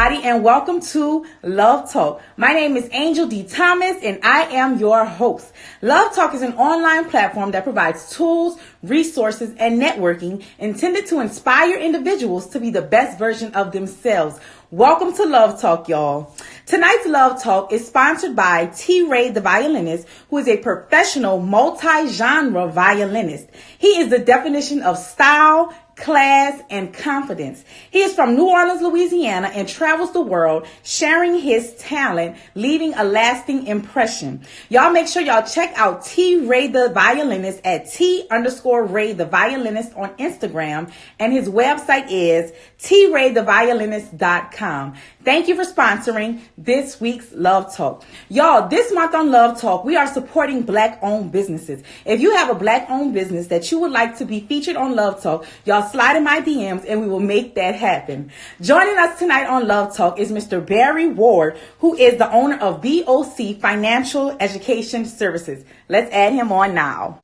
everybody, and welcome to Love Talk. My name is Angel D. Thomas, and I am your host. Love Talk is an online platform that provides tools, resources, and networking intended to inspire individuals to be the best version of themselves. Welcome to Love Talk, y'all. Tonight's Love Talk is sponsored by T. Ray the violinist, who is a professional multi-genre violinist. He is the definition of style, class, and confidence. He is from New Orleans, Louisiana, and travels the world sharing his talent, leaving a lasting impression. Y'all make sure y'all check out T. Ray the violinist at T_Ray the violinist on Instagram, and his website is traytheviolinist.com. Thank you for sponsoring this week's Love Talk. Y'all, this month on Love Talk, we are supporting Black-owned businesses. If you have a Black-owned business that you would like to be featured on Love Talk, y'all slide in my DMs and we will make that happen. Joining us tonight on Love Talk is Mr. Barry Ward, who is the owner of BOC Financial Education Services. Let's add him on now.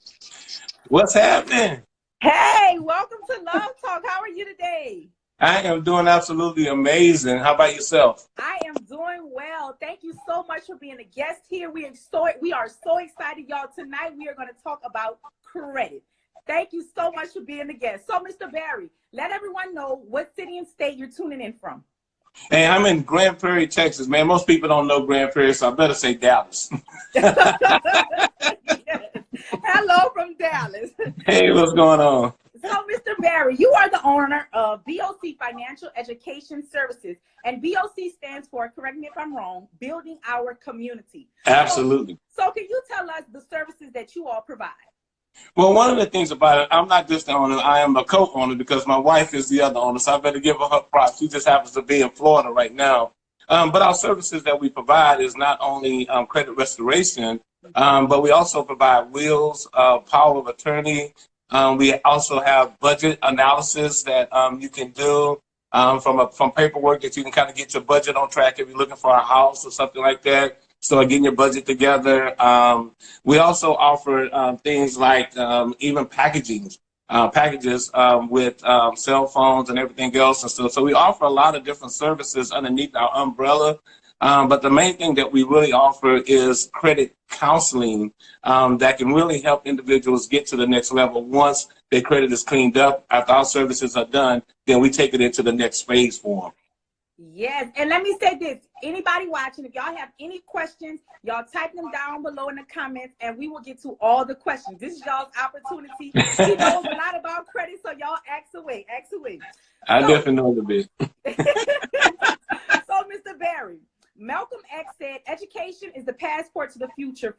What's happening? Hey, welcome to Love Talk. How are you today? I am doing absolutely amazing. How about yourself? I am doing well. Thank you so much for being a guest here. We are so excited, y'all. Tonight we are going to talk about credit. Thank you so much for being a guest. So, Mr. Barry, let everyone know what city and state you're tuning in from. Hey, I'm in Grand Prairie, Texas, man. Most people don't know Grand Prairie, so I better say Dallas. Hello from Dallas. Hey, what's going on? So, Mr. Barry, you are the owner of BOC Financial Education Services, and BOC stands for, correct me if I'm wrong, Building Our Community. Absolutely. So can you tell us the services that you all provide? Well, one of the things about it, I'm not just the owner, I am a co-owner because my wife is the other owner, so I better give her props. She just happens to be in Florida right now. But our services that we provide is not only credit restoration, but we also provide wills, power of attorney. We also have budget analysis that you can do from paperwork that you can kind of get your budget on track if you're looking for a house or something like that. So getting your budget together. We also offer things like even packages with cell phones and everything else. And so we offer a lot of different services underneath our umbrella. But the main thing that we really offer is credit counseling that can really help individuals get to the next level. Once their credit is cleaned up, after our services are done, then we take it into the next phase for them. Yes, and let me say this. Anybody watching, if y'all have any questions, y'all type them down below in the comments, and we will get to all the questions. This is y'all's opportunity. He knows a lot about credit, so y'all ask away. I definitely know a bit. So, Mr. Barry, Malcolm X said, education is the passport to the future.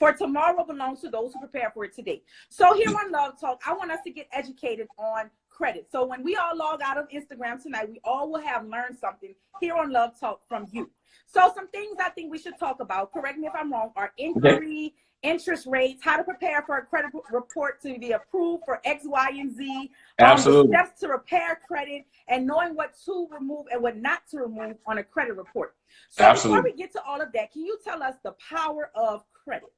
For tomorrow belongs to those who prepare for it today. So here on Love Talk, I want us to get educated on credit. So when we all log out of Instagram tonight, we all will have learned something here on Love Talk from you. So some things I think we should talk about, correct me if I'm wrong, are inquiry, interest rates, how to prepare for a credit report to be approved for X, Y, and Z. Absolutely. Steps to repair credit, and knowing what to remove and what not to remove on a credit report. So Before we get to all of that, can you tell us the power of credit?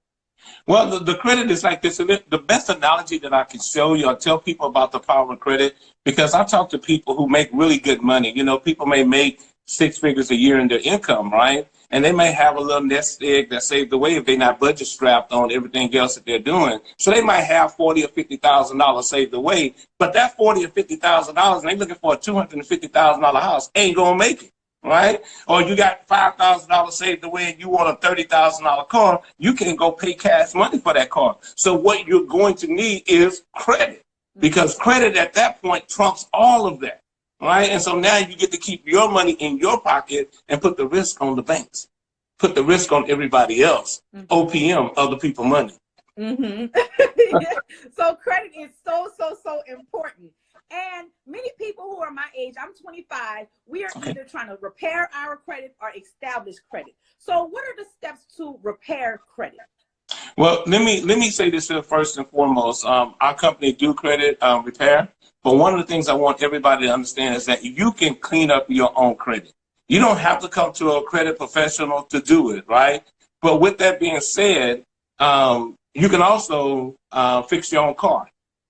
Well, the credit is like this. The best analogy that I can show you or tell people about the power of credit, because I talk to people who make really good money. You know, people may make 6 figures a year in their income, right? And they may have a little nest egg that saved away if they're not budget strapped on everything else that they're doing. So they might have $40,000 or $50,000 saved away, but that $40,000 or $50,000, and they're looking for a $250,000 house, ain't gonna make it. Right? Or you got $5,000 saved away and you want a $30,000 car, you can't go pay cash money for that car. So what you're going to need is credit, because credit at that point trumps all of that. Right? And so now you get to keep your money in your pocket and put the risk on the banks, put the risk on everybody else. OPM, other people money. So credit is so important. And many people who are my age, I'm 25, we are either trying to repair our credit or establish credit. So what are the steps to repair credit? Well, let me say this here first and foremost. Our company do credit repair, but one of the things I want everybody to understand is that you can clean up your own credit. You don't have to come to a credit professional to do it, right? But with that being said, you can also fix your own car.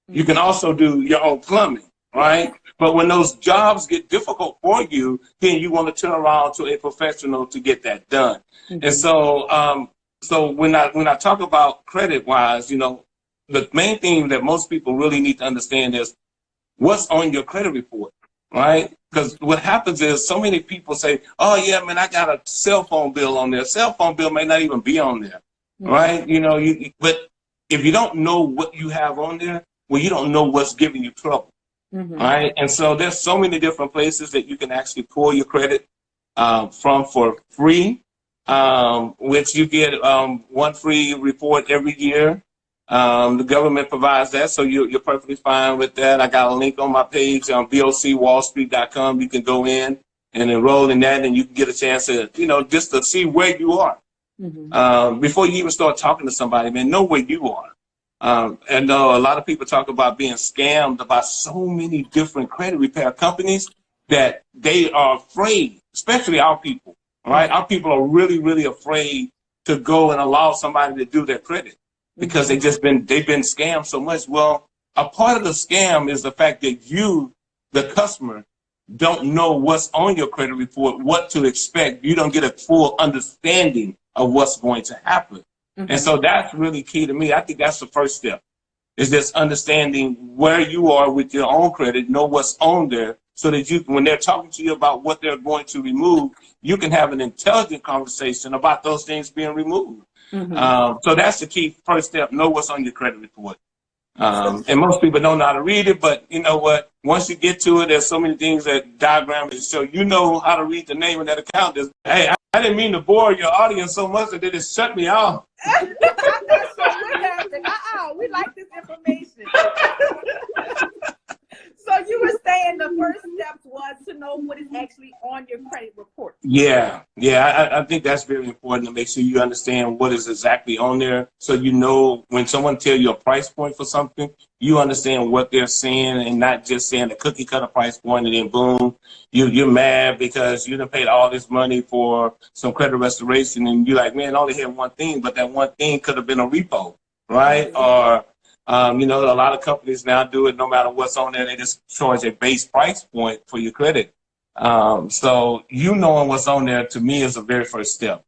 You can also do your own plumbing, right? But when those jobs get difficult for you, then you want to turn around to a professional to get that done. And so when I talk about credit wise, the main thing that most people really need to understand is what's on your credit report, right? Because what happens is so many people say, oh, yeah, man, I got a cell phone bill on there. Cell phone bill may not even be on there, right? But if you don't know what you have on there, well, you don't know what's giving you trouble, right? And so there's so many different places that you can actually pull your credit from for free, which you get one free report every year. The government provides that, so you're perfectly fine with that. I got a link on my page on bocwallstreet.com. You can go in and enroll in that, and you can get a chance to, just to see where you are. Before you even start talking to somebody, man, know where you are. And a lot of people talk about being scammed by so many different credit repair companies that they are afraid, especially our people, right? Our people are really, really afraid to go and allow somebody to do their credit, because they've been scammed so much. Well, a part of the scam is the fact that you, the customer, don't know what's on your credit report, what to expect. You don't get a full understanding of what's going to happen. And so that's really key to me. I think that's the first step, is just understanding where you are with your own credit, know what's on there, so that you, when they're talking to you about what they're going to remove, you can have an intelligent conversation about those things being removed. So that's the key first step, know what's on your credit report. And most people don't know how to read it, but you know what? Once you get to it, there's so many things that diagrams show. You know how to read the name of that account. Hey, I didn't mean to bore your audience so much that they just shut me off. So what happened? We like this information. So you were saying the first step was to know what is actually on your credit report. Yeah. I think that's very important, to make sure you understand what is exactly on there, so you know when someone tells you a price point for something, you understand what they're saying, and not just saying a cookie cutter price point and then boom, you're mad because you done paid all this money for some credit restoration, and you're like, man, I only had one thing, but that one thing could have been a repo, right? Or a lot of companies now do it no matter what's on there. They just charge a base price point for your credit. So you knowing what's on there, to me, is the very first step.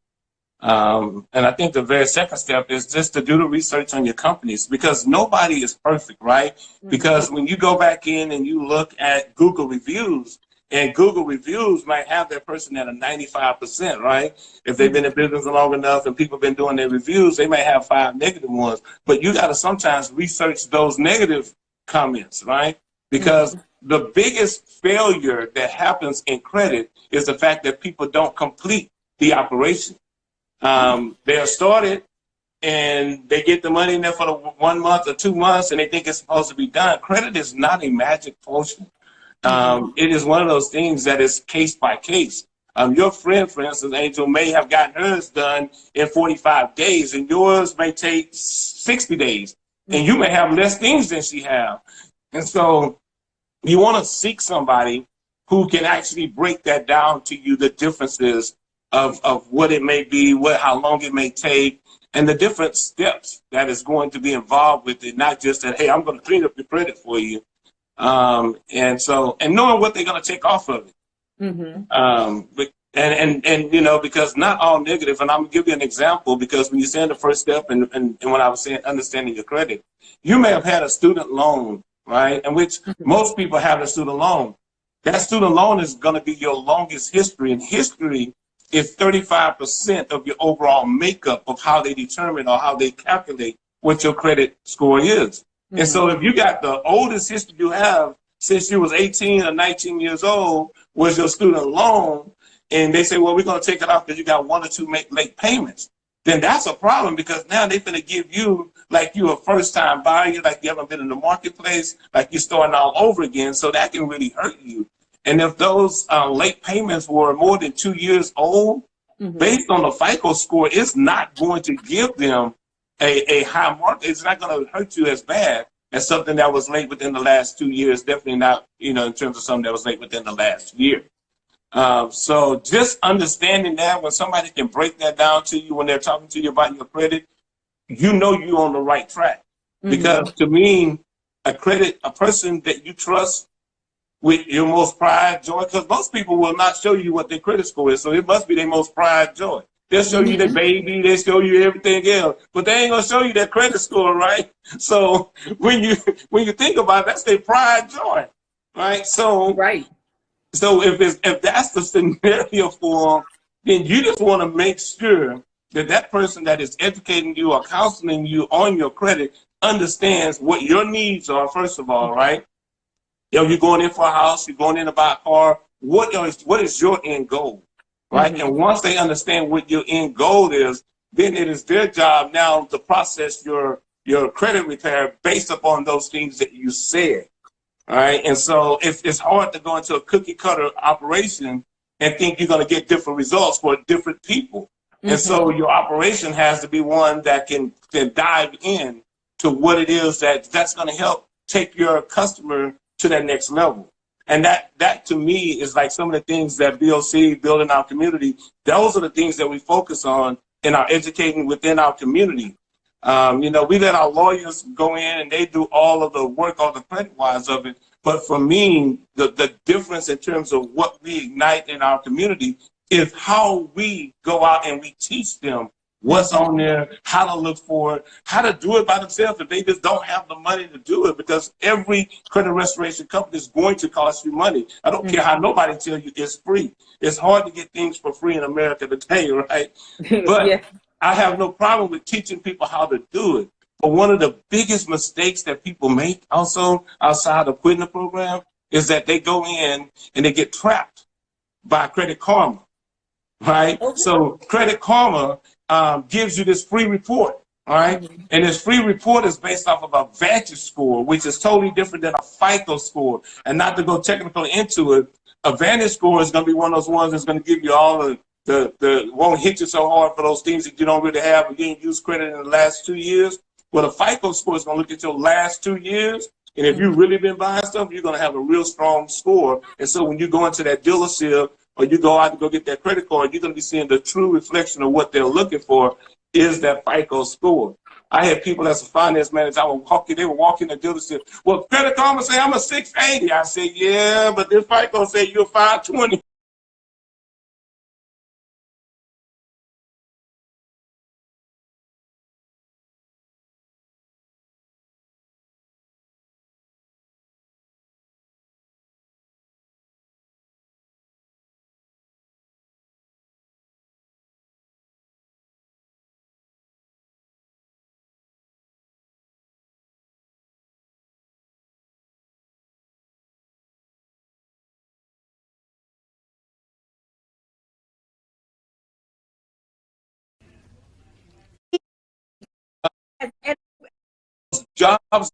And I think the very second step is just to do the research on your companies, because nobody is perfect, right? Because when you go back in and you look at Google reviews, and Google reviews might have that person at a 95%, right? If they've been in business long enough and people have been doing their reviews, they may have 5 negative ones. But you got to sometimes research those negative comments, right? Because the biggest failure that happens in credit is the fact that people don't complete the operation. They're started and they get the money in there for the 1 month or 2 months, and they think it's supposed to be done. Credit is not a magic potion. It is one of those things that is case by case. Your friend, for instance, Angel, may have gotten hers done in 45 days, and yours may take 60 days, and you may have less things than she have. And so you want to seek somebody who can actually break that down to you, the differences of what it may be, how long it may take, and the different steps that is going to be involved with it, not just that, hey, I'm going to clean up your credit for you. And knowing what they're going to take off of it. Because not all negative, and I'm going to give you an example, because when you're saying the first step and when I was saying understanding your credit, you may have had a student loan, right? In which most people have a student loan. That student loan is going to be your longest history, and history is 35% of your overall makeup of how they determine or how they calculate what your credit score is. And so if you got the oldest history you have since you was 18 or 19 years old was your student loan, and they say, well, we're going to take it off because you got 1 or 2 late payments, then that's a problem, because now they're going to give you like you're a first-time buyer, like you haven't been in the marketplace, like you're starting all over again. So that can really hurt you. And if those late payments were more than 2 years old, based on the FICO score, it's not going to give them a high mark. It's not going to hurt you as bad as something that was late within the last 2 years. Definitely not, in terms of something that was late within the last year. So just understanding that, when somebody can break that down to you when they're talking to you about your credit, you know you're on the right track. Because to me, a person that you trust with your most pride, joy? Because most people will not show you what their credit score is, so it must be their most pride, joy. They'll show you their baby, they'll show you everything else, but they ain't gonna show you their credit score, right? So when you think about it, that's their pride, joy, right? So Right. So if that's the scenario for them, then you just want to make sure that that person that is educating you or counseling you on your credit understands what your needs are, first of all, right? You're going in for a house, you're going in to buy a car. What is your end goal, right? And once they understand what your end goal is, then it is their job now to process your credit repair based upon those things that you said. All right. And so it's hard to go into a cookie cutter operation and think you're going to get different results for different people. And so your operation has to be one that can dive in to what it is that's going to help take your customer to that next level. And that to me is like some of the things that BOC, Building Our Community, those are the things that we focus on in our educating within our community. We let our lawyers go in and they do all of the work, all the credit wise of it. But for me, the difference in terms of what we ignite in our community is how we go out and we teach them what's on there, how to look for it, how to do it by themselves if they just don't have the money to do it, because every credit restoration company is going to cost you money. I don't care how nobody tells you it's free. It's hard to get things for free in America today, right? But yeah. I have no problem with teaching people how to do it. But one of the biggest mistakes that people make also outside of quitting the program is that they go in and they get trapped by Credit Karma, right? Okay. So Credit Karma gives you this free report, all right? And this free report is based off of a Vantage score, which is totally different than a FICO score. And not to go technically into it, a Vantage score is going to be one of those ones that's going to give you all the won't hit you so hard for those things that you don't really have or didn't use credit in the last 2 years. Well, a FICO score is going to look at your last 2 years. And if you've really been buying stuff, you're going to have a real strong score. And so when you go into that dealership or you go out to go get that credit card, you're going to be seeing the true reflection of what they're looking for is that FICO score. I had people as a finance manager, they were walking the dealership. Well, Credit Karma say I'm a 680. I said, yeah, but this FICO say you're 520. Jobs,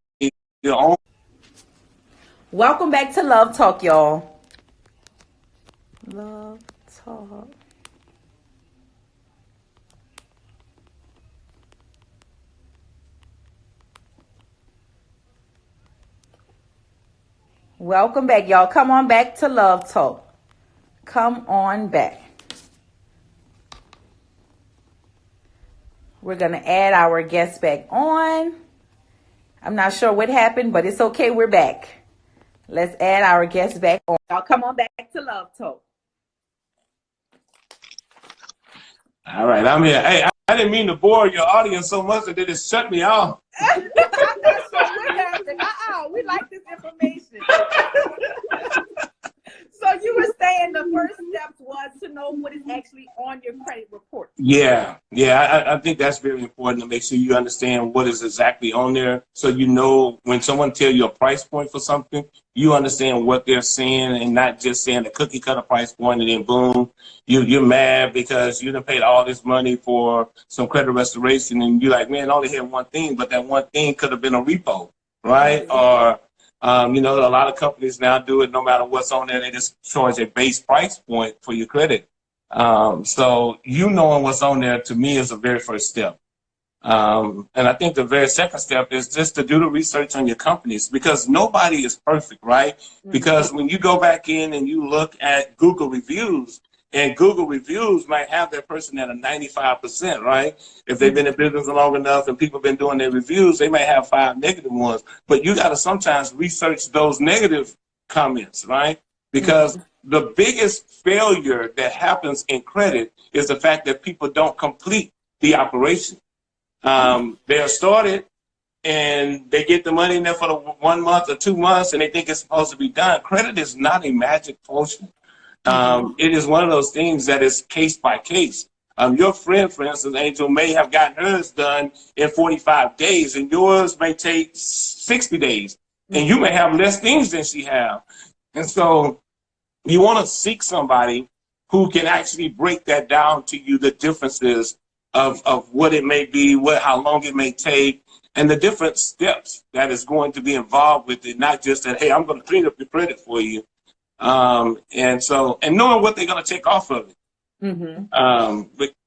Welcome back to Love Talk, y'all. Love Talk. Welcome back, y'all. Come on back to Love Talk. Come on back. We're going to add our guest back on. I'm not sure what happened, but it's okay. We're back. Let's add our guest back on. Y'all come on back to Love Talk. All right, I'm here. Hey, I didn't mean to bore your audience so much that they just shut me off. I'm not sure what happened. We like this information. So you were saying the first step was to know what is actually on your credit report. Yeah. I think that's very important to make sure you understand what is exactly on there, so you know when someone tells you a price point for something, you understand what they're saying and not just saying a cookie cutter price point and then boom, you're mad because you done paid all this money for some credit restoration and you're like, man, I only had one thing, but that one thing could have been a repo, right? Or a lot of companies now do it no matter what's on there. They just charge a base price point for your credit. So you knowing what's on there, to me, is the very first step. And I think the very second step is just to do the research on your companies, because nobody is perfect, right? Because when you go back in and you look at Google reviews, and Google reviews might have that person at a 95%, right? If they've been in business long enough and people have been doing their reviews, they may have 5 negative ones. But you got to sometimes research those negative comments, right? Because the biggest failure that happens in credit is the fact that people don't complete the operation. They are started and they get the money in there for the 1 month or 2 months and they think it's supposed to be done. Credit is not a magic potion. It is one of those things that is case by case. Your friend, for instance, Angel, may have gotten hers done in 45 days and yours may take 60 days. And you may have less things than she have. And so you want to seek somebody who can actually break that down to you, the differences of what it may be, how long it may take, and the different steps that is going to be involved with it, not just that, hey, I'm going to clean up your credit for you. And knowing what they're going to take off of it.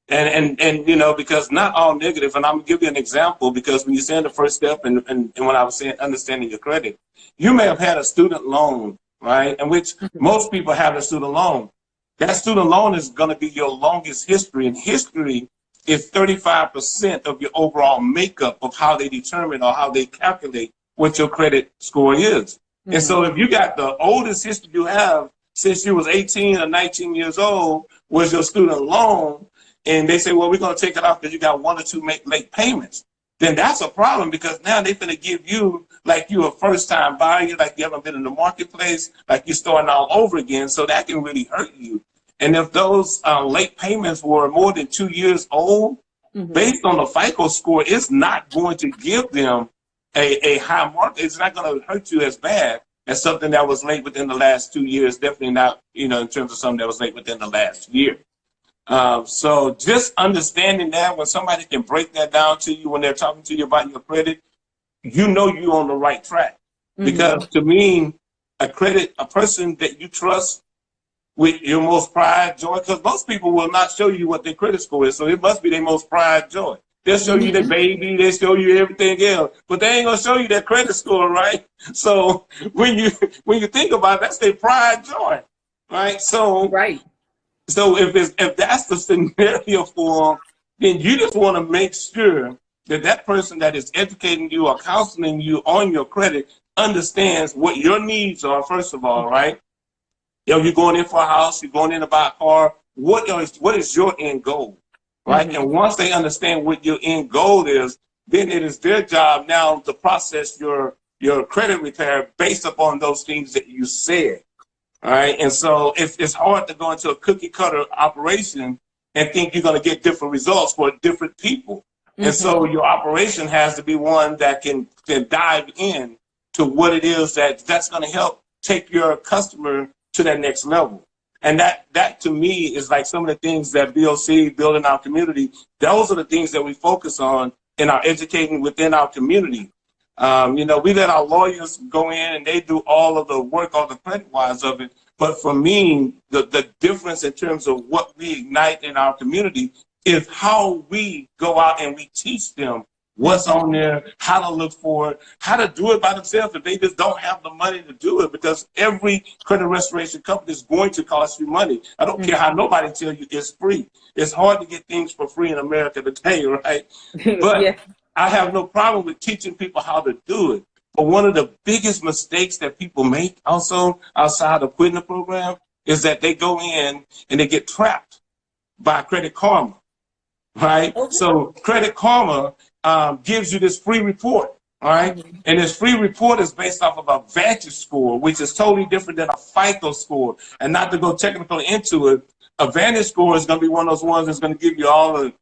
And you know, because not all negative, and I'm going to give you an example, because when you're saying the first step and when I was saying understanding your credit, you may have had a student loan, right? In which most people have a student loan. That student loan is going to be your longest history, and history is 35% of your overall makeup of how they determine or how they calculate what your credit score is. And so if you got the oldest history you have since you was 18 or 19 years old was your student loan, and they say, well, we're going to take it off because you got 1 or 2 late payments, then that's a problem, because now they're going to give you like you a first-time buyer, like you haven't been in the marketplace, like you're starting all over again. So that can really hurt you. And if those late payments were more than 2 years old, based on the FICO score, it's not going to give them a high mark. It's not going to hurt you as bad as something that was late within the last 2 years. Definitely not, you know, in terms of something that was late within the last year. So just understanding that when somebody can break that down to you when they're talking to you about your credit, you know you're on the right track. Because to me, a person that you trust with your most pride, joy, because most people will not show you what their credit score is, so it must be their most pride, joy. They'll show you their baby, they'll show you everything else, but they ain't gonna show you their credit score, right? So when you think about it, that's their pride, joy, right? So So if that's the scenario for them, then you just want to make sure that that person that is educating you or counseling you on your credit understands what your needs are, first of all, right? You know, you're going in for a house, you're going in to buy a car. What is your end goal, right? And once they understand what your end goal is, then it is their job now to process your credit repair based upon those things that you said. All right. And so it's hard to go into a cookie cutter operation and think you're going to get different results for different people. And so your operation has to be one that can dive in to what it is that's going to help take your customer to that next level. And that to me is like some of the things that BOC, Building Our Community, those are the things that we focus on in our educating within our community. You know, we let our lawyers go in and they do all of the work, all the credit wise of it. But for me, the difference in terms of what we ignite in our community is how we go out and we teach them what's on there, how to look for it, how to do it by themselves if they just don't have the money to do it, because every credit restoration company is going to cost you money. I don't care how nobody tell you it's free. It's hard to get things for free in America today, right? But I have no problem with teaching people how to do it. But one of the biggest mistakes that people make also outside of quitting the program is that they go in and they get trapped by Credit Karma, right? So Credit Karma gives you this free report, all right? And this free report is based off of a Vantage score, which is totally different than a FICO score. And not to go technically into it, a Vantage score is going to be one of those ones that's going to give you all the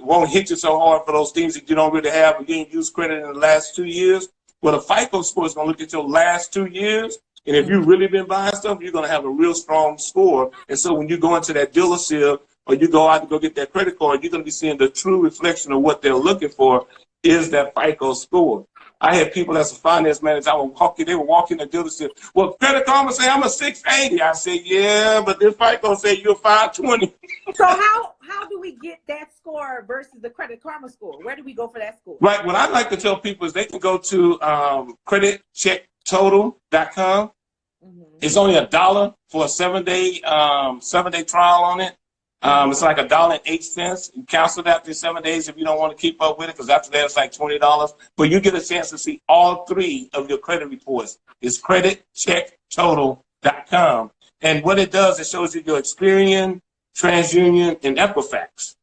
won't hit you so hard for those things that you don't really have and didn't use credit in the last 2 years. Well, a FICO score is going to look at your last 2 years. And if you've really been buying stuff, you're going to have a real strong score. And so when you go into that dealership or you go out to go get that credit card, you're going to be seeing the true reflection of what they're looking for is that FICO score. I had people as a finance manager, they were walking the dealership. Well, Credit Karma say I'm a 680. I said, yeah, but this FICO say you're 520. So how do we get that score versus the Credit Karma score? Where do we go for that score? Right. What I like to tell people is they can go to creditchecktotal.com. It's only $1 for a 7-day trial on it. It's like $1.08. You cancel that after 7 days if you don't want to keep up with it, because after that it's like $20. But you get a chance to see all 3 of your credit reports. It's Credit Check creditchecktotal.com. And what it does, it shows you your Experian, TransUnion, and Equifax.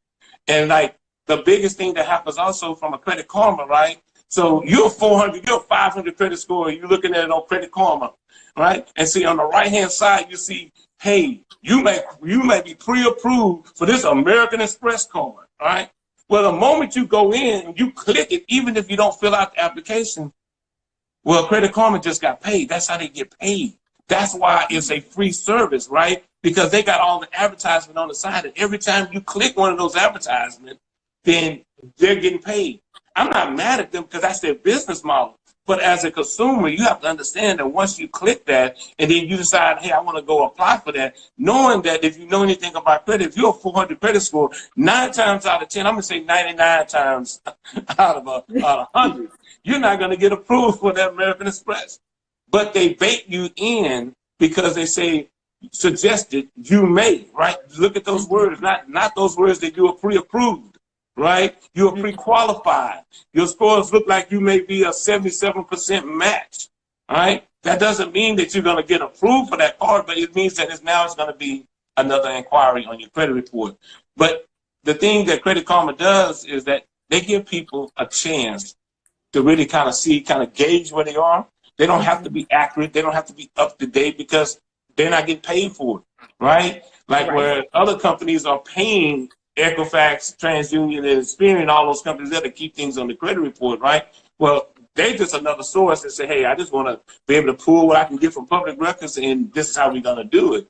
And like the biggest thing that happens also from a Credit Karma, right? So you're 400, you're 500 credit score, you're looking at it on Credit Karma, right? And see on the right-hand side, you see, hey, you may be pre-approved for this American Express card, right? Well, the moment you go in and you click it, even if you don't fill out the application, well, Credit Karma just got paid. That's how they get paid. That's why it's a free service, right? Because they got all the advertisement on the side, and every time you click one of those advertisements, then they're getting paid. I'm not mad at them because that's their business model. But as a consumer, you have to understand that once you click that and then you decide, hey, I want to go apply for that, knowing that if you know anything about credit, if you're a 400 credit score, 9 times out of 10, I'm going to say 99 times out of 100, you're not going to get approved for that American Express. But they bait you in because they say, suggested, you may, right? Look at those words, not those words that you are pre-approved, right? You're pre-qualified. Your scores look like you may be a 77% match, right? That doesn't mean that you're going to get approved for that card, but it means that now it's going to be another inquiry on your credit report. But the thing that Credit Karma does is that they give people a chance to really kind of gauge where they are. They don't have to be accurate. They don't have to be up to date because they're not getting paid for it, right? Where other companies are paying Equifax, TransUnion, and Experian, all those companies there to keep things on the credit report, right? Well, they're just another source that say, hey, I just want to be able to pull what I can get from public records, and this is how we're going to do it.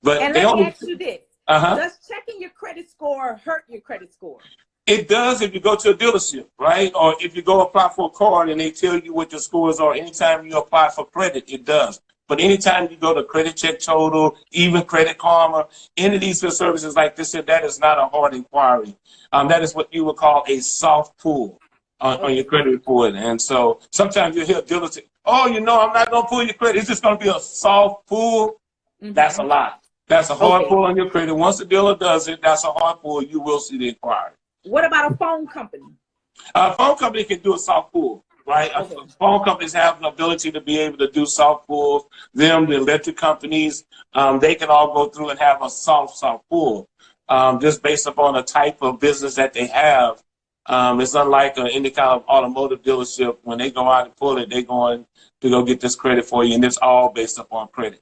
But and let me ask you this. Uh-huh. Does checking your credit score hurt your credit score? It does if you go to a dealership, right? Or if you go apply for a card and they tell you what your scores are. Anytime you apply for credit, it does. But anytime you go to Credit Check Total, even Credit Karma, any of these services like this, that is not a hard inquiry. That is what you would call a soft pull on your credit report. And so sometimes you hear dealers say, oh, I'm not going to pull your credit. It's just going to be a soft pull. Mm-hmm. That's a lie. That's a hard pull on your credit. Once the dealer does it, that's a hard pull. You will see the inquiry. What about a phone company? A phone company can do a soft pull, right? Okay. Phone companies have an ability to be able to do soft pulls. The electric companies, they can all go through and have a soft pull, just based upon the type of business that they have. It's unlike any kind of automotive dealership. When they go out and pull it, they're going to go get this credit for you, and it's all based upon credit.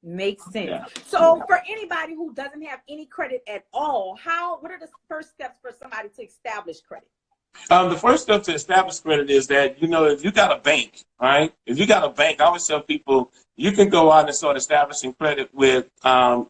Makes sense. Yeah. So for anybody who doesn't have any credit at all, what are the first steps for somebody to establish credit? The first step to establish credit is that, if you got a bank, right? If you got a bank, I always tell people, you can go out and start establishing credit with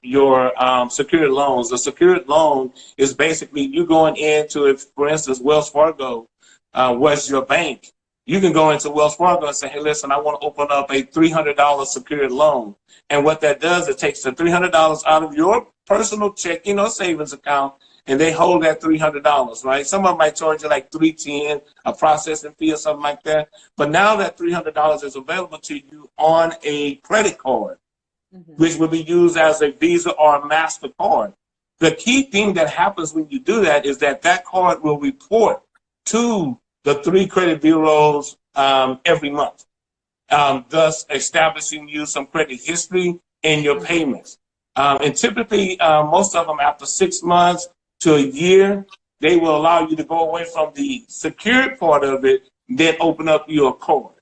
your secured loans. A secured loan is basically you going into, for instance, Wells Fargo was your bank. You can go into Wells Fargo and say, hey, listen, I want to open up a $300 secured loan. And what that does, it takes the $300 out of your personal checking or savings account, and they hold that $300, right? Some of them might charge you like $310, a processing fee or something like that. But now that $300 is available to you on a credit card, which will be used as a Visa or a MasterCard. The key thing that happens when you do that is that card will report to the 3 credit bureaus every month, thus establishing you some credit history in your payments. And typically, most of them after 6 months to a year, they will allow you to go away from the secured part of it, then open up your card.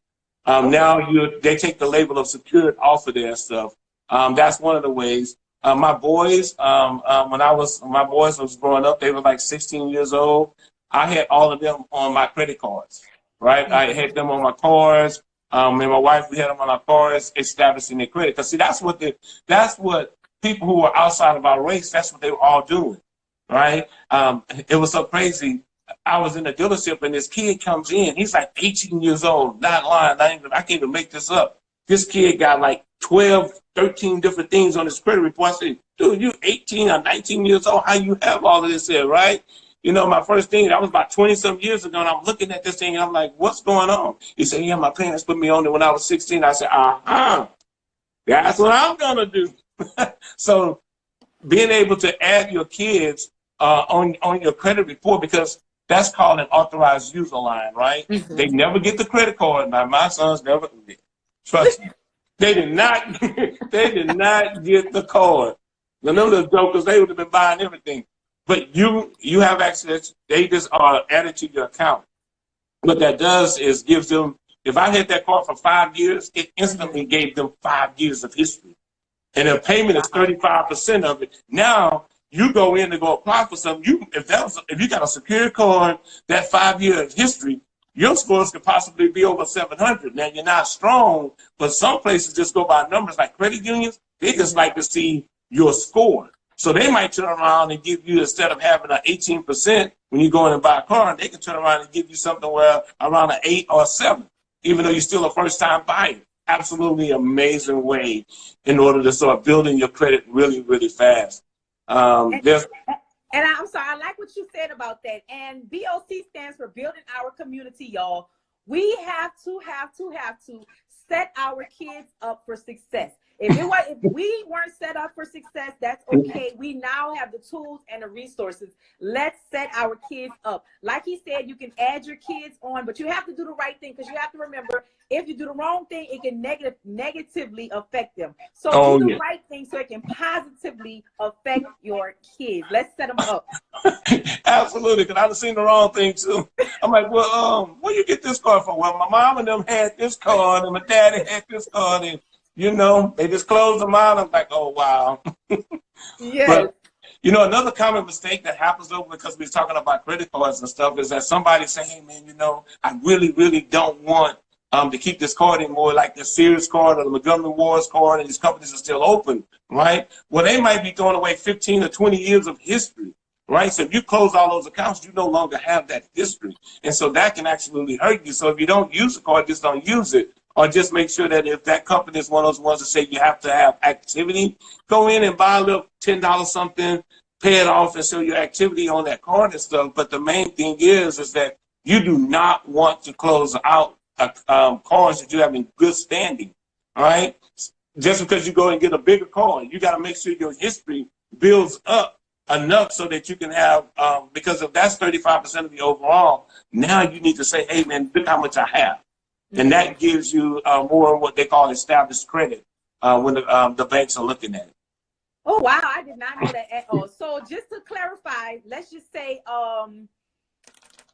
Now they take the label of secured off of their stuff. That's one of the ways. My boys, when my boys was growing up, they were like 16 years old. I had all of them on my credit cards, right? I had them on my cards. And my wife, we had them on our cards, establishing their credit. Because see, that's what people who are outside of our race, that's what they were all doing, right? It was so crazy. I was in a dealership and this kid comes in. He's like 18 years old, not lying. I can't even make this up. This kid got like 12, 13 different things on his credit report. I said, dude, you 18 or 19 years old. How you have all of this here, right? My first thing, that was about 20-some years ago, and I'm looking at this thing, and I'm like, what's going on? He said, yeah, my parents put me on it when I was 16. I said, that's what I'm going to do. So being able to add your kids on your credit report, because that's called an authorized user line, right? Mm-hmm. They never get the credit card. Now, my sons never, trust me. They did not. They did not get the card. Now, them little jokers, they would have been buying everything. But you have access. They just are added to your account. What that does is gives them. If I had that card for 5 years, it instantly gave them 5 years of history, and their payment is 35% of it. Now you go in to go apply for something. If you got a secure card, that 5 year history, your scores could possibly be over 700. Now, you're not strong, but some places just go by numbers, like credit unions. They just like to see your score. So they might turn around and give you, instead of having an 18% when you go in and buy a car, they can turn around and give you something where around an 8 or 7, even though you're still a first-time buyer. Absolutely amazing way in order to start building your credit really, really fast. And I'm sorry, I like what you said about that. And BOC stands for Building Our Community, y'all. We have to set our kids up for success. If we weren't set up for success, that's okay. We now have the tools and the resources. Let's set our kids up. Like he said, you can add your kids on, but you have to do the right thing, because you have to remember, if you do the wrong thing, it can negatively affect them. So do the right thing so it can positively affect your kids. Let's set them up. Absolutely, because I've seen the wrong thing too. I'm like, well, where you get this card from? Well, my mom and them had this card, and my daddy had this card, and they just closed them out. I'm like, oh wow. Yeah. But another common mistake that happens over, because we're talking about credit cards and stuff, is that somebody say, hey man, I really, really don't want to keep this card anymore, like the Sears card or the Montgomery Ward's card, and these companies are still open, right? Well, they might be throwing away 15 or 20 years of history, right? So if you close all those accounts, you no longer have that history. And so that can actually hurt you. So if you don't use the card, just don't use it. Or just make sure that if that company is one of those ones that say you have to have activity, go in and buy a little $10 something, pay it off, and show your activity on that card and stuff. But the main thing is that you do not want to close out cards that you have in good standing, all right? Just because you go and get a bigger card, you got to make sure your history builds up enough so that you can have, because if that's 35% of the overall, now you need to say, hey man, look how much I have. And that gives you more of what they call established credit when the banks are looking at it. Oh, wow. I did not know that at all. So just to clarify, let's just say,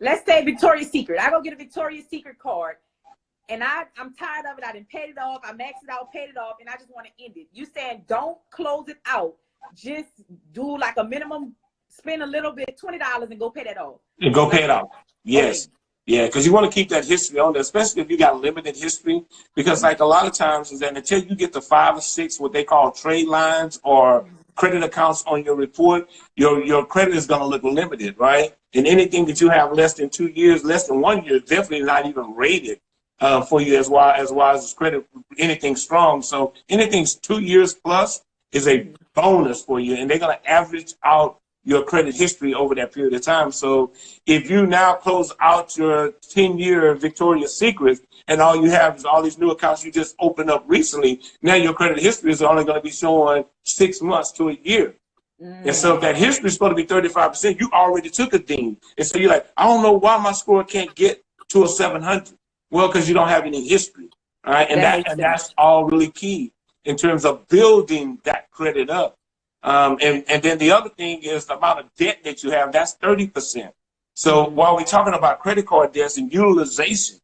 Victoria's Secret. I go get a Victoria's Secret card, and I'm tired of it. I done paid it off. I maxed it out, paid it off, and I just want to end it. You saying don't close it out. Just do like a minimum, spend a little bit, $20, and go pay that off. And go pay it off. Yes. Okay. Yeah, because you want to keep that history on there, especially if you got limited history. Because like a lot of times is that until you get to 5 or 6 what they call trade lines or credit accounts on your report, your credit is going to look limited, right? And anything that you have less than 2 years, less than 1 year, is definitely not even rated for you as well as credit, anything strong. So anything 2 years plus is a bonus for you, and they're going to average out your credit history over that period of time. So if you now close out your 10-year Victoria's Secret and all you have is all these new accounts you just opened up recently, now your credit history is only going to be showing 6 months to a year. And so if that history is supposed to be 35%, you already took a ding. And so you're like, I don't know why my score can't get to a 700. Well, because you don't have any history. All right. And that's all really key in terms of building that credit up. And then the other thing is the amount of debt that you have, that's 30%. So while we're talking about credit card debts and utilization,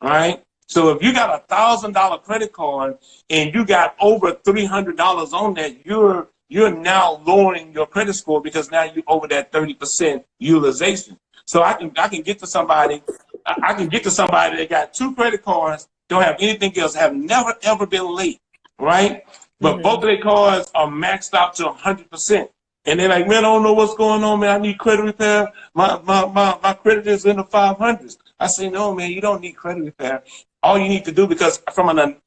all right? So if you got a $1,000 credit card and you got over $300 on that, you're now lowering your credit score because now you're over that 30% utilization. So I can get to somebody, that got 2 credit cards, don't have anything else, have never ever been late, right? But both of their cards are maxed out to 100%. And they're like, man, I don't know what's going on, man. I need credit repair. My credit is in the 500s. I say, no, man, you don't need credit repair. All you need to do, because from an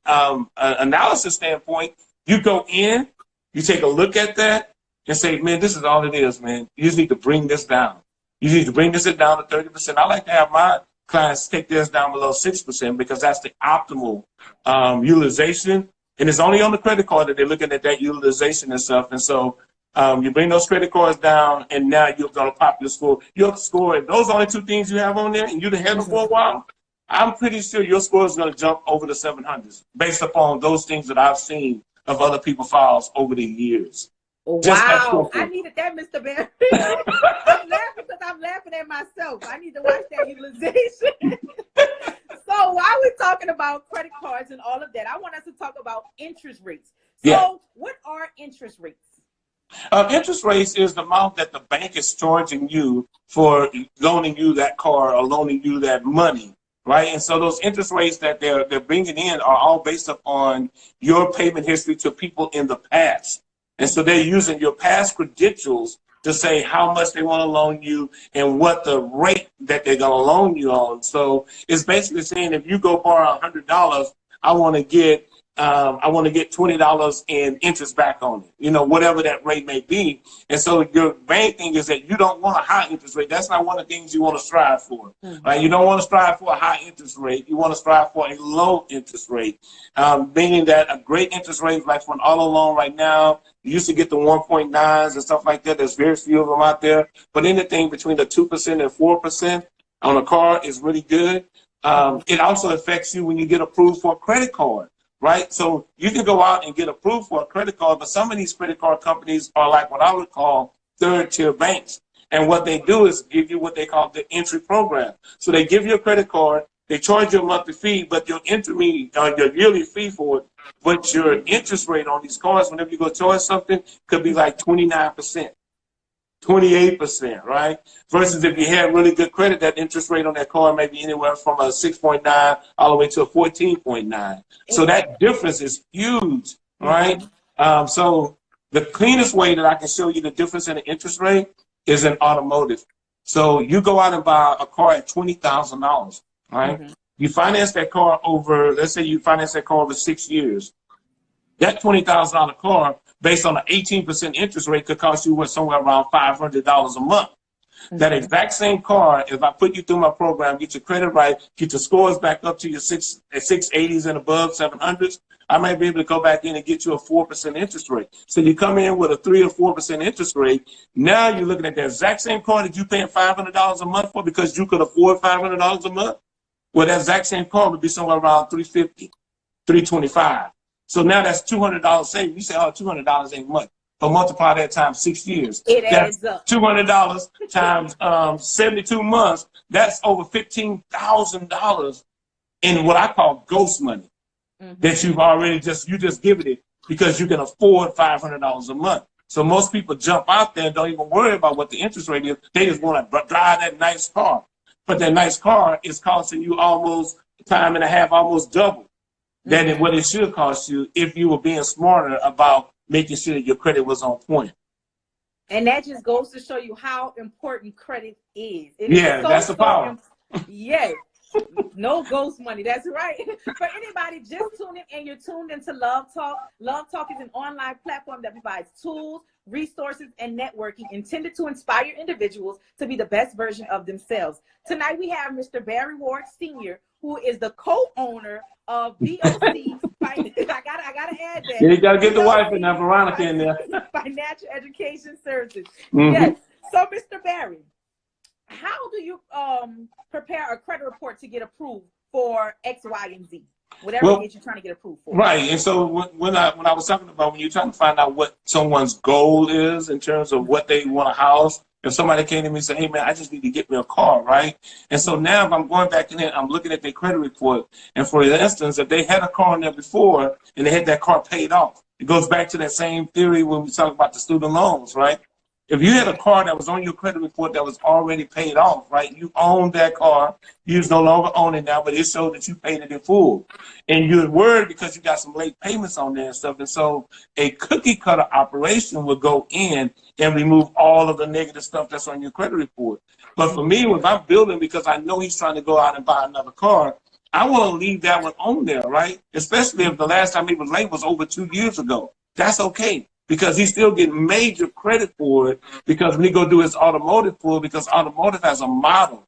analysis standpoint, you go in, you take a look at that and say, man, this is all it is, man. You just need to bring this down. You need to bring this down to 30%. I like to have my clients take this down below 6% because that's the optimal utilization. And it's only on the credit card that they're looking at that utilization and stuff. And so you bring those credit cards down, and now you're going to pop your score. Your score, if those are only 2 things you have on there, and you've had them for a while, I'm pretty sure your score is going to jump over the 700s based upon those things that I've seen of other people's files over the years. Just that Wow, simple. I needed that, Mr. Barry. I'm laughing because I'm laughing at myself. I need to watch that utilization. So while we're talking about credit cards and all of that, I want us to talk about interest rates. So what are interest rates? Interest rates is the amount that the bank is charging you for loaning you that car or loaning you that money, right? And so those interest rates that they're bringing in are all based upon your payment history to people in the past. And so they're using your past credentials to say how much they want to loan you and what the rate that they're going to loan you on. So it's basically saying if you go borrow $100, I want to get $20 in interest back on it, you know, whatever that rate may be. And so your main thing is that you don't want a high interest rate. That's not one of the things you want to strive for, right? You don't want to strive for a high interest rate. You want to strive for a low interest rate, meaning that a great interest rate, like for an auto loan right now, you used to get the 1.9s and stuff like that. There's very few of them out there. But anything between the 2% and 4% on a car is really good. It also affects you when you get approved for a credit card. Right? So you can go out and get approved for a credit card, but some of these credit card companies are like what I would call third-tier banks. And what they do is give you what they call the entry program. So they give you a credit card, they charge you a monthly fee, but your your yearly fee for it, but your interest rate on these cards, whenever you go charge something, could be like 29%. 28%, right? Versus if you had really good credit, that interest rate on that card may be anywhere from a 6.9 all the way to a 14.9. So that difference is huge, right? So the cleanest way that I can show you the difference in the interest rate is in automotive. So you go out and buy a car at $20,000, right? You finance that car over, let's say you finance that car over 6 years. That $20,000 car, based on an 18% interest rate, could cost you somewhere around $500 a month. That exact same car, if I put you through my program, get your credit right, get your scores back up to your 680s and above, 700s, I might be able to go back in and get you a 4% interest rate. So you come in with a 3 or 4% interest rate. Now you're looking at the exact same car that you're paying $500 a month for because you could afford $500 a month. Well, that exact same car would be somewhere around $350, $325. So now that's $200 savings. You say, oh, $200 ain't much. But multiply that times 6 years. It adds up. $200 times 72 months. That's over $15,000 in what I call ghost money that you've already you just given it because you can afford $500 a month. So most people jump out there and don't even worry about what the interest rate is. They just want to drive that nice car. But that nice car is costing you almost time and a half, almost double than what it should cost you if you were being smarter about making sure that your credit was on point. And that just goes to show you how important credit is. That's the power. Yes. No ghost money. That's right. For anybody just tuning in, you're tuned into Love Talk. Love Talk is an online platform that provides tools, resources, and networking intended to inspire individuals to be the best version of themselves. Tonight we have Mr. Barry Ward Sr., who is the co-owner of BOC. I gotta add that. Yeah, you gotta get the wife in there, Veronica in there. Financial Education Services. Yes. So, Mr. Barry, how do you prepare a credit report to get approved for X, Y, and Z? Whatever it is you're trying to get approved for. Right. And so when I was talking about when you're trying to find out what someone's goal is in terms of what they want to house, if somebody came to me and said, hey, man, I just need to get me a car, right? And so now if I'm going back in there, I'm looking at their credit report. And for instance, if they had a car in there before and they had that car paid off, it goes back to that same theory when we talk about the student loans, right? If you had a car that was on your credit report that was already paid off, right? You owned that car. You no longer own it now, but it showed that you paid it in full. And you're worried because you got some late payments on there and stuff. And so a cookie cutter operation would go in and remove all of the negative stuff that's on your credit report. But for me, if I'm building because I know he's trying to go out and buy another car, I want to leave that one on there, right? Especially if the last time he was late was over 2 years ago. That's okay. Because he's still getting major credit for it because when he go do his automotive pull, because automotive has a model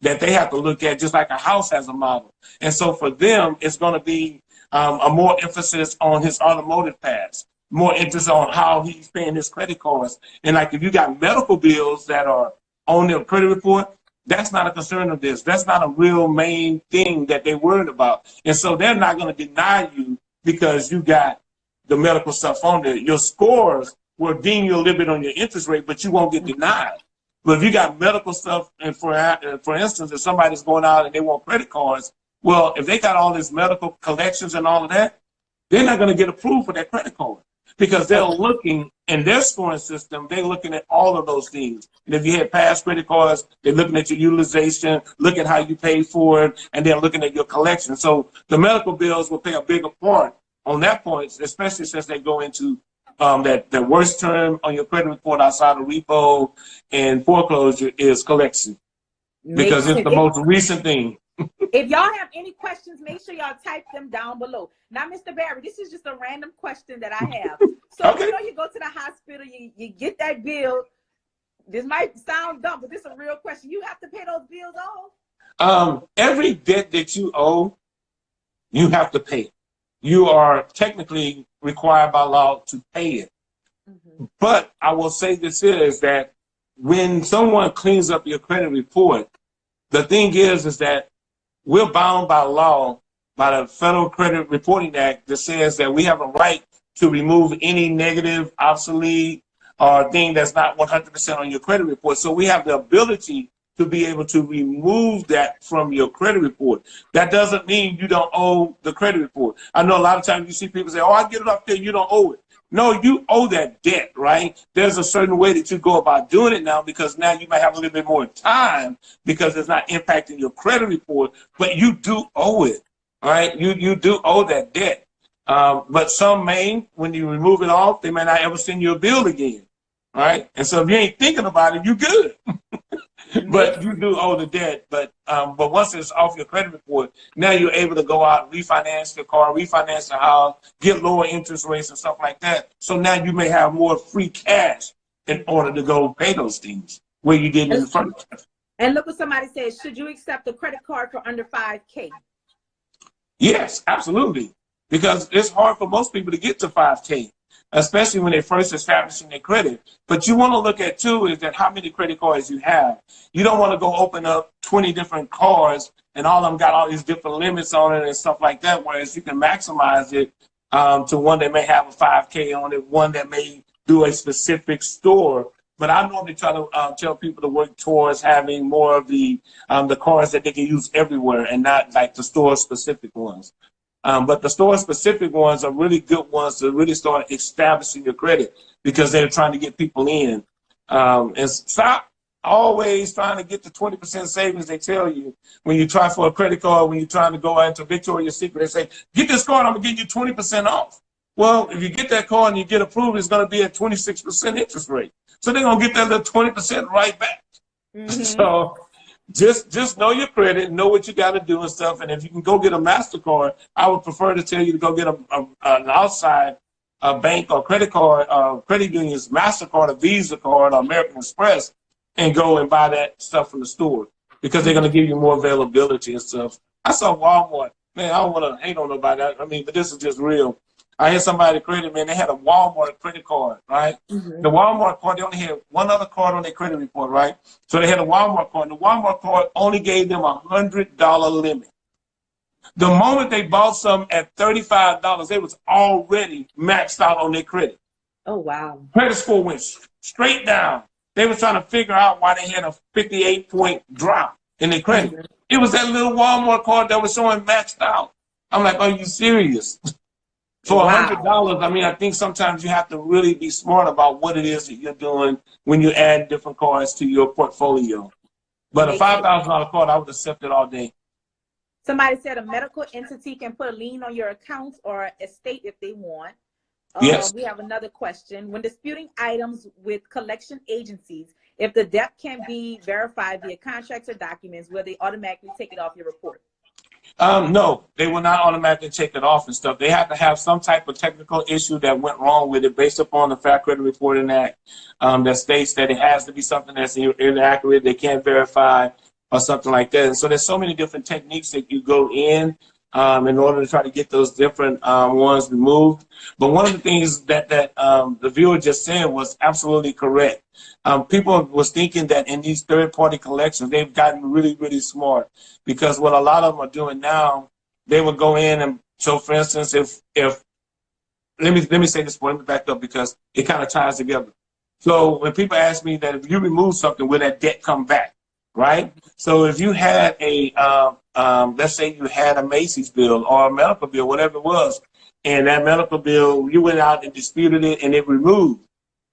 that they have to look at just like a house has a model. And so for them, it's going to be a more emphasis on his automotive pass, more emphasis on how he's paying his credit cards. And like if you got medical bills that are on their credit report, That's not a concern of this. That's not a real main thing that they're worried about. And so they're not going to deny you because you got the medical stuff on there. Your scores will deem you a little bit on your interest rate, but you won't get denied. But if you got medical stuff, and for instance, if somebody's going out and they want credit cards, well, if they got all this medical collections and all of that, they're not going to get approved for that credit card because they're looking in their scoring system, they're looking at all of those things. And if you had past credit cards, they're looking at your utilization, look at how you pay for it, and they're looking at your collection. So the medical bills will play a bigger part on that point, especially since they go into that worst term on your credit report outside of repo and foreclosure is collection, because it's the most recent thing. If y'all have any questions, make sure y'all type them down below. Now, Mr. Barry, this is just a random question that I have. So, Okay. you know, you go to the hospital, you get that bill. This might sound dumb, but this is a real question. You have to pay those bills off? Every debt that you owe, you have to pay. You are technically required by law to pay it. Mm-hmm. But I will say this is that when someone cleans up your credit report, the thing is that we're bound by law, by the Federal Credit Reporting Act, that says that we have a right to remove any negative, obsolete, or thing that's not 100% on your credit report. So we have the ability to be able to remove that from your credit report. That doesn't mean you don't owe the credit report. I know a lot of times you see people say, oh, I get it up there, you don't owe it. No, you owe that debt, right? There's a certain way that you go about doing it now, because now you might have a little bit more time because it's not impacting your credit report, but you do owe it, all right? You do owe that debt. But some may, when you remove it off, they may not ever send you a bill again, right? And so if you ain't thinking about it, you good. But you do owe the debt. But once it's off your credit report, now you're able to go out and refinance the car, refinance the house, get lower interest rates and stuff like that. So now you may have more free cash in order to go pay those things where you didn't in the first place. And look what somebody says, should you accept a credit card for under $5K? Yes, absolutely. Because it's hard for most people to get to $5K, especially when they're first establishing their credit. But you want to look at, too, is that how many credit cards you have. You don't want to go open up 20 different cards and all of them got all these different limits on it and stuff like that, whereas you can maximize it to one that may have a $5K on it, one that may do a specific store. But I normally try to tell people to work towards having more of the cards that they can use everywhere and not like the store-specific ones. But the store-specific ones are really good ones to really start establishing your credit, because they're trying to get people in. And stop always trying to get the 20% savings they tell you when you try for a credit card, when you're trying to go into Victoria's Secret. They say, get this card, I'm going to give you 20% off. Well, if you get that card and you get approved, it's going to be at 26% interest rate. So they're going to get that little 20% right back. Mm-hmm. So just know your credit, know what you got to do and stuff. And if you can go get a MasterCard, I would prefer to tell you to go get an outside bank or credit card, credit union's MasterCard, a Visa card, or American Express, and go and buy that stuff from the store, because they're going to give you more availability and stuff. I saw Walmart. Man, I don't want to hate on nobody. I mean, but this is just real. I had somebody credit, man, they had a Walmart credit card, right? Mm-hmm. The Walmart card, they only had one other card on their credit report, right? So they had a Walmart card. The Walmart card only gave them a $100 limit. The moment they bought some at $35, they was already maxed out on their credit. Oh, wow. Credit score went straight down. They were trying to figure out why they had a 58-point drop in their credit. Mm-hmm. It was that little Walmart card that was showing maxed out. I'm like, are you serious? For $100, I mean, I think sometimes you have to really be smart about what it is that you're doing when you add different cards to your portfolio. But a $5,000 card, I would accept it all day. Somebody said a medical entity can put a lien on your accounts or estate if they want. Yes. We have another question. When disputing items with collection agencies, if the debt can be verified via contracts or documents, will they automatically take it off your report? No, they will not automatically take it off and stuff. They have to have some type of technical issue that went wrong with it based upon the Fair Credit Reporting Act that states that it has to be something that's inaccurate, they can't verify, or something like that. And so there's so many different techniques that you go in in order to try to get those different ones removed. But one of the things that the viewer just said was absolutely correct. People was thinking that in these third-party collections, they've gotten really, really smart, because what a lot of them are doing now, they would go in and, so for instance, if let me say this point, let me back up because it kind of ties together. So when people ask me that if you remove something, will that debt come back, right? So if you had a, let's say you had a Macy's bill or a medical bill, whatever it was, and that medical bill, you went out and disputed it and it removed.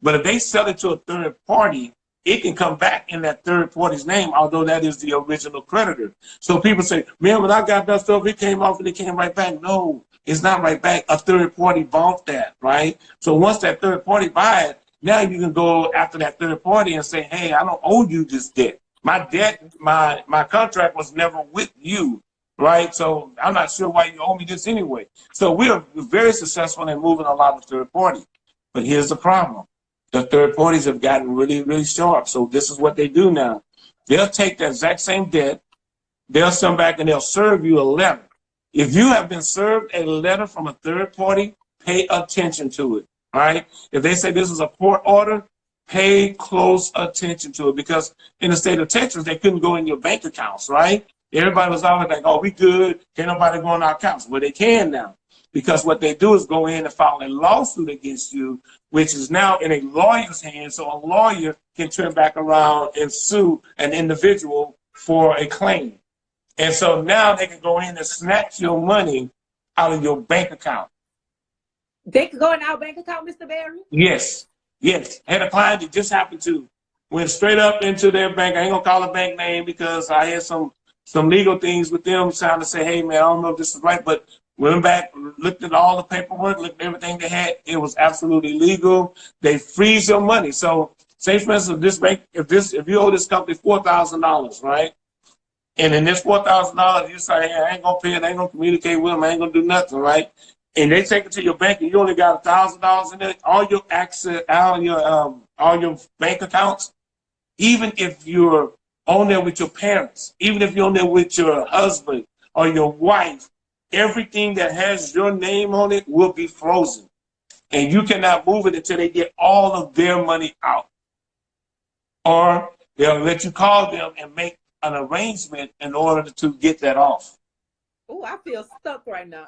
But if they sell it to a third party, it can come back in that third party's name, although that is the original creditor. So people say, man, when I got that stuff, it came off and it came right back. No, it's not right back. A third party bought that, right? So once that third party buy it, now you can go after that third party and say, hey, I don't owe you this debt. My debt, my contract was never with you, right? So I'm not sure why you owe me this anyway. So we are very successful in moving a lot of third party. But here's the problem. The third parties have gotten really, really sharp. So this is what they do now. They'll take that exact same debt, they'll send back and they'll serve you a letter. If you have been served a letter from a third party, pay attention to it, all right? If they say this is a court order, pay close attention to it, because in the state of Texas, they couldn't go in your bank accounts, right? Everybody was always like, oh, we good, can't nobody go in our accounts. Well, they can now, because what they do is go in and file a lawsuit against you, which is now in a lawyer's hands, so a lawyer can turn back around and sue an individual for a claim. And so now they can go in and snatch your money out of your bank account. They could go in our bank account, Mr. Berry? Yes. Yes. I had a client that just happened to went straight up into their bank. I ain't gonna call a bank name because I had some legal things with them trying to say, hey man, I don't know if this is right, but went back, looked at all the paperwork, looked at everything they had. It was absolutely legal. They freeze your money. So say for instance, this bank, if you owe this company $4,000, right? And in this $4,000, you say, hey, I ain't gonna pay it, I ain't gonna communicate with them, I ain't gonna do nothing, right? And they take it to your bank and you only got $1,000 in it, all your access, all your bank accounts, even if you're on there with your parents, even if you're on there with your husband or your wife, everything that has your name on it will be frozen. And you cannot move it until they get all of their money out. Or they'll let you call them and make an arrangement in order to get that off. Oh, I feel stuck right now.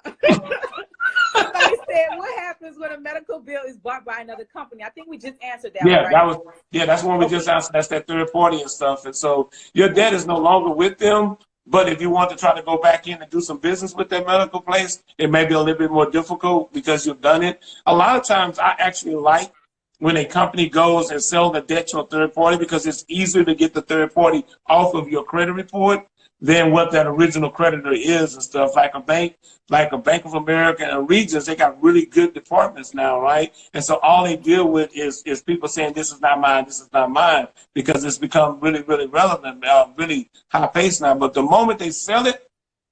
Somebody said, what happens when a medical bill is bought by another company? I think we just answered that. Yeah, right? that's one we just answered. That's that third party and stuff. And so your debt is no longer with them. But if you want to try to go back in and do some business with that medical place, it may be a little bit more difficult because you've done it. A lot of times I actually like when a company goes and sells the debt to a third party, because it's easier to get the third party off of your credit report than what that original creditor is and stuff. Like a Bank of America and Regions, they got really good departments now, right? And so all they deal with is people saying, this is not mine, this is not mine, because it's become really, really relevant, really high paced now. But the moment they sell it,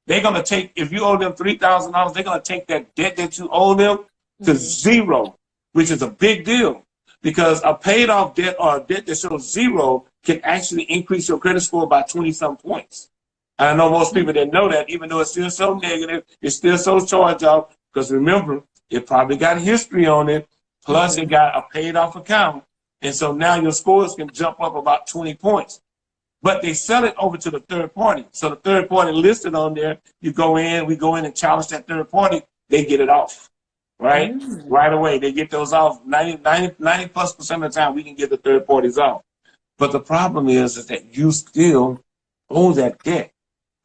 they're going to take, if you owe them $3,000, they're going to take that debt that you owe them to zero, which is a big deal, because a paid off debt or a debt that shows zero can actually increase your credit score by 20-some points. I know most people didn't know that, even though it's still so negative, it's still so charged off, because remember, it probably got history on it, plus it got a paid off account. And so now your scores can jump up about 20 points. But they sell it over to the third party. So the third party listed on there, we go in and challenge that third party, they get it off, right? Right away, they get those off. 90+% of the time, we can get the third parties off. But the problem is that you still owe that debt.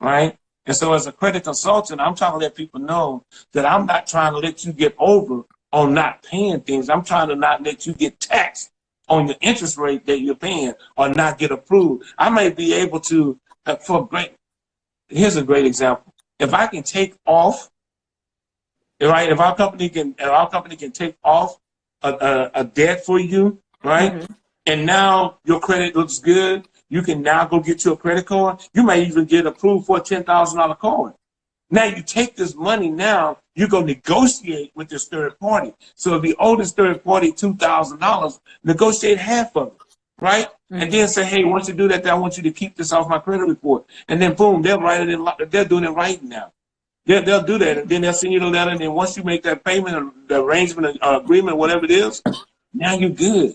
Right? And so as a credit consultant, I'm trying to let people know that I'm not trying to let you get over on not paying things. I'm trying to not let you get taxed on your interest rate that you're paying or not get approved. I may be able to, here's a great example. If I can take off, right? If our company can take off a debt for you, right? And now your credit looks good. You can now go get you a credit card. You may even get approved for a $10,000 card. Now you take this money now, you go negotiate with this third party. So if the oldest third party $2,000, negotiate half of it, right? And then say, hey, once you do that, I want you to keep this off my credit report. And then boom, they'll write it in, they're doing it right now. They'll do that, and then they'll send you the letter, and then once you make that payment, or the arrangement, or agreement, whatever it is, now you're good,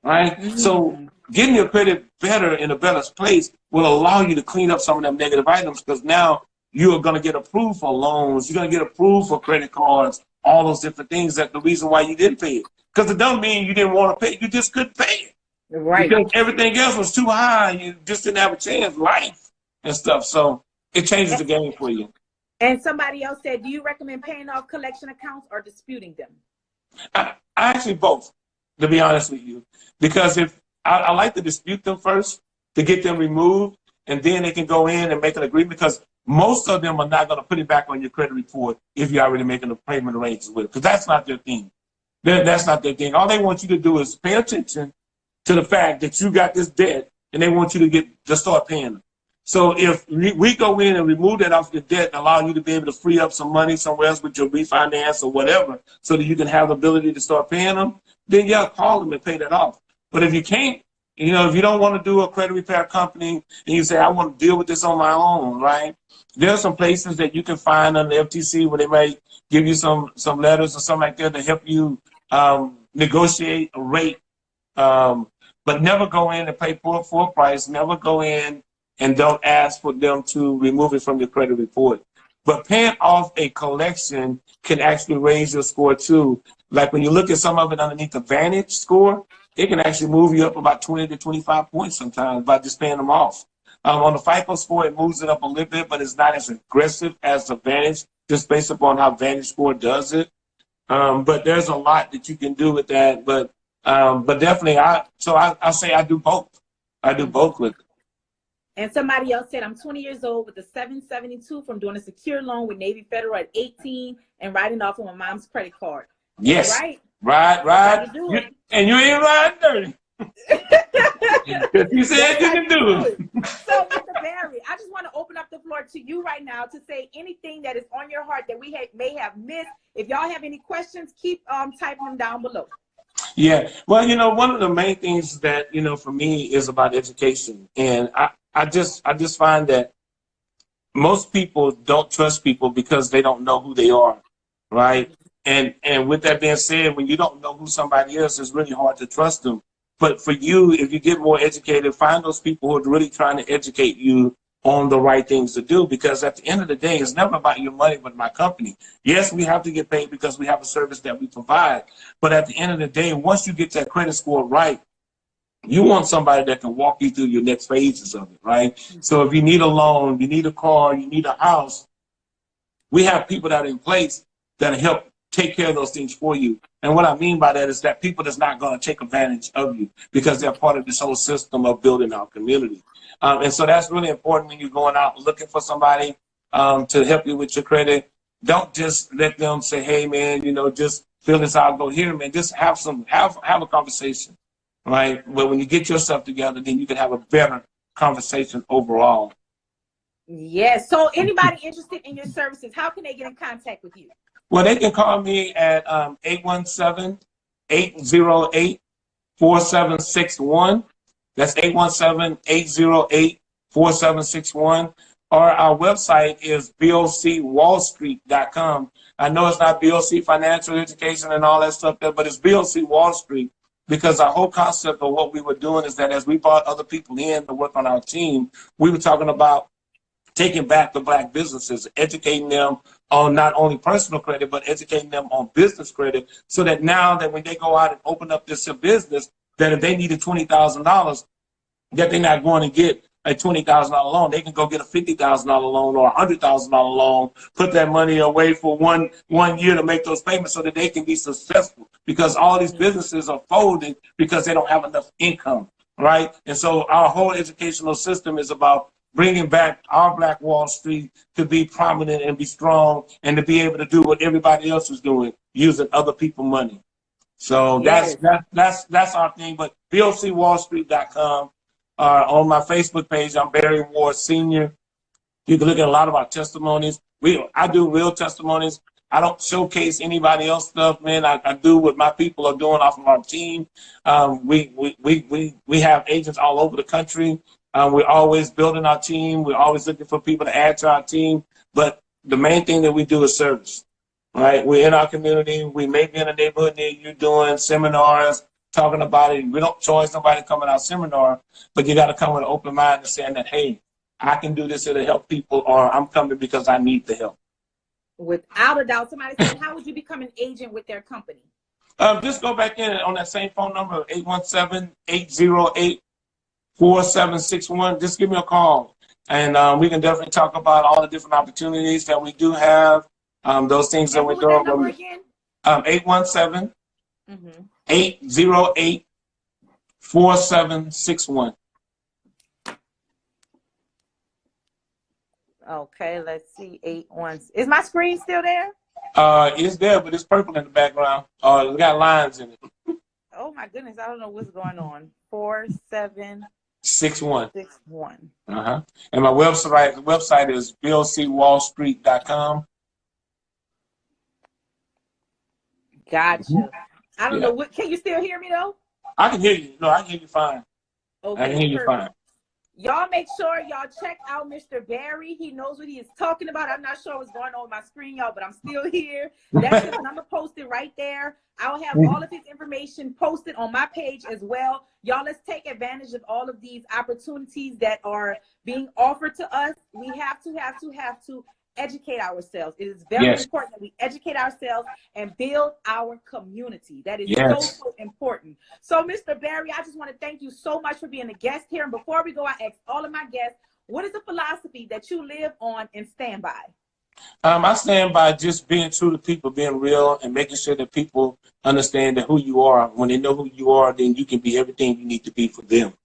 right? So getting your credit better in a better place will allow you to clean up some of them negative items, because now you are going to get approved for loans, you're going to get approved for credit cards, all those different things. That's the reason why you didn't pay it, because it doesn't mean you didn't want to pay, you just couldn't pay it. Right. Because everything else was too high, you just didn't have a chance, life and stuff. So it changes the game for you. And somebody else said, do you recommend paying off collection accounts or disputing them? I actually both, to be honest with you, because if I like to dispute them first to get them removed, and then they can go in and make an agreement, because most of them are not going to put it back on your credit report if you're already making a payment arrangements with it, because that's not their thing. That's not their thing. All they want you to do is pay attention to the fact that you got this debt, and they want you to start paying them. So if we go in and remove that off your debt and allow you to be able to free up some money somewhere else with your refinance or whatever, so that you can have the ability to start paying them, then yeah, call them and pay that off. But if you can't, if you don't want to do a credit repair company and you say, I want to deal with this on my own, right? There are some places that you can find on the FTC where they might give you some letters or something like that to help you negotiate a rate. But never go in and pay full price. Never go in and don't ask for them to remove it from your credit report. But paying off a collection can actually raise your score too. Like when you look at some of it underneath the Vantage score, it can actually move you up about 20 to 25 points sometimes by just paying them off. On the FICO score, it moves it up a little bit, but it's not as aggressive as the Vantage, just based upon how Vantage score does it. But there's a lot that you can do with that. But definitely, I say I do both. I do both with it. And somebody else said, I'm 20 years old with a 772 from doing a secure loan with Navy Federal at 18 and writing off on my mom's credit card. Yes. Right. And you ain't riding dirty. You said you can do it. So, Mr. Barry, I just want to open up the floor to you right now to say anything that is on your heart that we may have missed. If y'all have any questions, keep typing them down below. Yeah. Well, one of the main things that, for me is about education. And I just find that most people don't trust people because they don't know who they are, right? And with that being said, when you don't know who somebody is, it's really hard to trust them. But for you, if you get more educated, find those people who are really trying to educate you on the right things to do, because at the end of the day, it's never about your money, but my company. Yes, we have to get paid because we have a service that we provide. But at the end of the day, once you get that credit score right, you want somebody that can walk you through your next phases of it, right? So if you need a loan, you need a car, you need a house, we have people that are in place that help take care of those things for you. And what I mean by that is that people that's not going to take advantage of you because they're part of this whole system of building our community. And so that's really important when you're going out looking for somebody to help you with your credit. Don't just let them say, hey, man, just fill this out, go here, man. Just have a conversation, right? But when you get yourself together, then you can have a better conversation overall. Yes. So anybody interested in your services, how can they get in contact with you? Well, they can call me at 817-808-4761. That's 817-808-4761. Or our website is BOCWallStreet.com. I know it's not BOC Financial Education and all that stuff there, but it's BOC Wall Street, because our whole concept of what we were doing is that as we brought other people in to work on our team, we were talking about taking back the Black businesses, educating them on not only personal credit, but educating them on business credit, so that now that when they go out and open up this business, that if they needed $20,000, that they're not going to get a $20,000 loan. They can go get a $50,000 loan or a $100,000 loan, put that money away for one year to make those payments so that they can be successful, because all these businesses are folding because they don't have enough income, right? And so our whole educational system is about bringing back our Black Wall Street to be prominent and be strong and to be able to do what everybody else is doing, using other people's money. So that's our thing. But BOCWallStreet.com. On my Facebook page, I'm Barry Ward Sr. You can look at a lot of our testimonies. I do real testimonies. I don't showcase anybody else's stuff, man. I do what my people are doing off of our team. We have agents all over the country. We're always building our team. We're always looking for people to add to our team. But the main thing that we do is service, right? We're in our community. We may be in a neighborhood near you doing seminars, talking about it. We don't charge nobody to come in our seminar, but you got to come with an open mind and saying that, hey, I can do this to help people, or I'm coming because I need the help. Without a doubt. Somebody said, how would you become an agent with their company? Just go back in on that same phone number, 817-808-4761. Just give me a call, and we can definitely talk about all the different opportunities that we do have, those things that we're doing. What was that number again? 817-808-4761. Okay, let's see. 81. Is my screen still there? It's there, but it's purple in the background. It's got lines in it. Oh my goodness, I don't know what's going on. 4761. And my website is billcwallstreet.com. Gotcha. I don't know what. Can you still hear me though? I can hear you. No, I can hear you fine. Okay, I can hear you fine. Y'all make sure y'all check out Mr. Barry. He knows what he is talking about. I'm not sure what's going on with my screen, y'all, but I'm still here. That's his number posted right there. I'll have all of his information posted on my page as well. Y'all, let's take advantage of all of these opportunities that are being offered to us. We have to educate ourselves. It is very important that we educate ourselves and build our community. That is so important. So, Mr. Barry, I just want to thank you so much for being a guest here. And before we go, I ask all of my guests, what is the philosophy that you live on and stand by? I stand by just being true to people, being real, and making sure that people understand that who you are. When they know who you are, then you can be everything you need to be for them.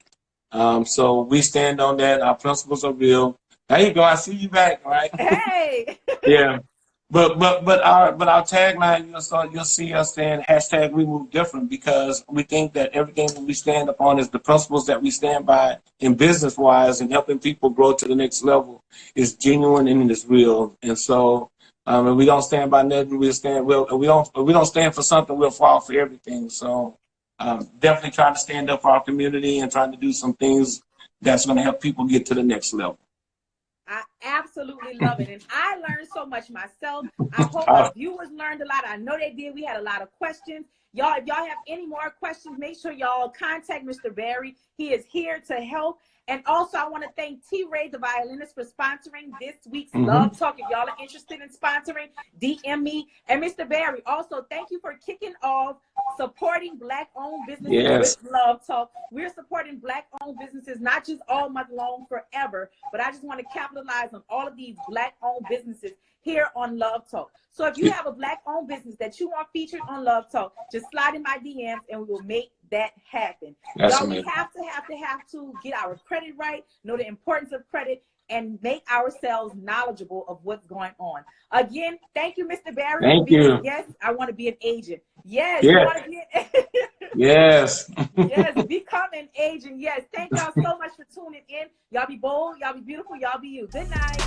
So we stand on that. Our principles are real. There you go. I see you back, right? Hey. Yeah. But our tagline, you'll see us saying hashtag we move different, because we think that everything that we stand upon is the principles that we stand by in business wise and helping people grow to the next level is genuine and is real. And so if we don't stand by nothing, we don't stand for something, we'll fall for everything. So definitely trying to stand up for our community and trying to do some things that's going to help people get to the next level. I absolutely love it. And I learned so much myself. I hope our viewers learned a lot. I know they did. We had a lot of questions. Y'all, if y'all have any more questions, make sure y'all contact Mr. Barry. He is here to help. And also, I want to thank T-Ray, the violinist, for sponsoring this week's Love Talk. If y'all are interested in sponsoring, DM me. And Mr. Barry, also, thank you for kicking off supporting Black-owned businesses with Love Talk. We're supporting Black-owned businesses, not just all month long, forever, but I just want to capitalize on all of these Black-owned businesses here on Love Talk. So if you have a Black-owned business that you want featured on Love Talk, just slide in my DMs and we will make that happen. Y'all, we have to get our credit right, know the importance of credit, and make ourselves knowledgeable of what's going on. Again, thank you, Mr. Barry. Thank you. Yes, I want to be an agent. Yes, yeah. You want to be an Yes. Yes, become an agent. Yes, thank y'all so much for tuning in. Y'all be bold, y'all be beautiful, y'all be you. Good night.